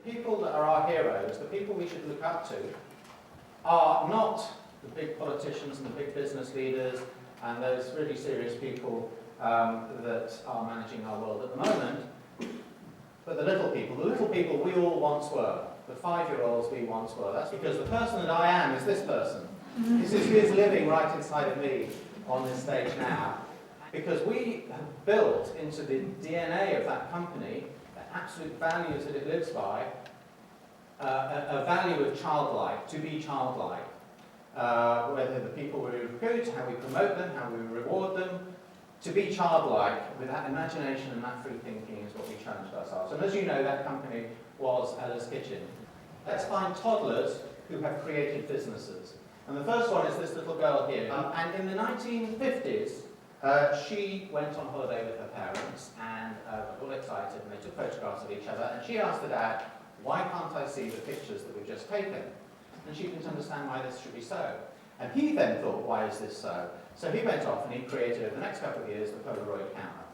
people that are our heroes, the people we should look up to, are not the big politicians and the big business leaders and those really serious people that are managing our world at the moment, but the little people we all once were, the 5-year-olds we once were. That's because the person that I am is this person. This is who is living right inside of me on this stage now. Because we have built into the DNA of that company the absolute values that it lives by, a value of childlike, to be childlike. Whether the people we recruit, how we promote them, how we reward them, to be childlike with that imagination and that free thinking is what we challenged ourselves. And as you know, that company was Ella's Kitchen. Let's find toddlers who have created businesses. And the first one is this little girl here. And in the 1950s, she went on holiday with her parents and got all excited, and they took photographs of each other, and she asked her dad, why can't I see the pictures that we've just taken? And she didn't understand why this should be so. And he then thought, why is this so? So he went off and he created, over the next couple of years, the Polaroid camera.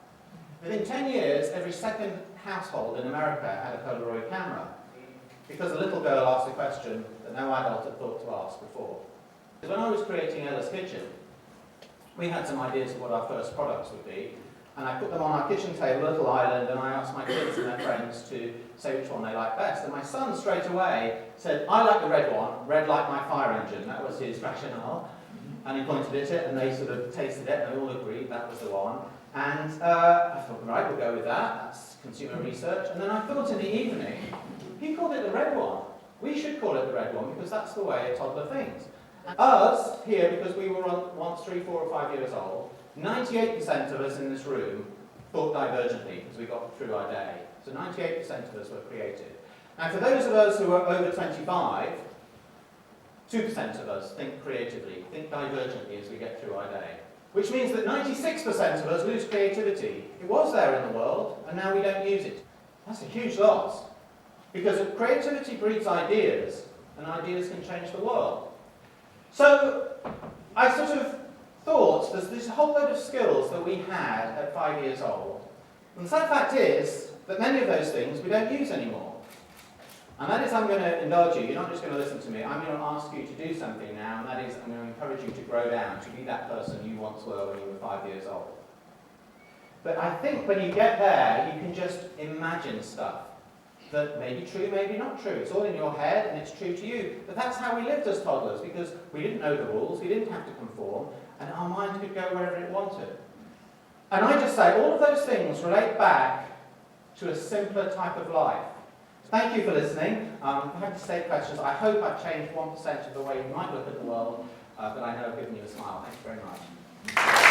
Within 10 years, every second household in America had a Polaroid camera, because a little girl asked a question that no adult had thought to ask before. When I was creating Ella's Kitchen, we had some ideas of what our first products would be, and I put them on our kitchen table, a little island, and I asked my kids and their friends to say which one they liked best. And my son straight away said, I like the red one, red like my fire engine. That was his rationale. And he pointed at it, and they sort of tasted it, and they all agreed that was the one. And I thought, right, we'll go with that. That's consumer research. And then I thought in the evening, he called it the red one. We should call it the red one, because that's the way a toddler thinks. Us, here, because we were once 3, 4 or 5 years old, 98% of us in this room thought divergently because we got through our day. So 98% of us were creative. And for those of us who are over 25, 2% of us think creatively, think divergently as we get through our day. Which means that 96% of us lose creativity. It was there in the world, and now we don't use it. That's a huge loss. Because creativity breeds ideas, and ideas can change the world. So I sort of thought there's this whole load of skills that we had at 5 years old. And the sad fact is that many of those things we don't use anymore. And that is, I'm going to indulge you. You're not just going to listen to me. I'm going to ask you to do something now, and that is, I'm going to encourage you to grow down, to be that person you once were when you were 5 years old. But I think when you get there, you can just imagine stuff that may be true, maybe not true. It's all in your head, and it's true to you. But that's how we lived as toddlers, because we didn't know the rules, we didn't have to conform, and our mind could go wherever it wanted. And I just say, all of those things relate back to a simpler type of life. Thank you for listening. If I have to say questions, I hope I've changed 1% of the way you might look at the world, but I know I've given you a smile. Thank you very much.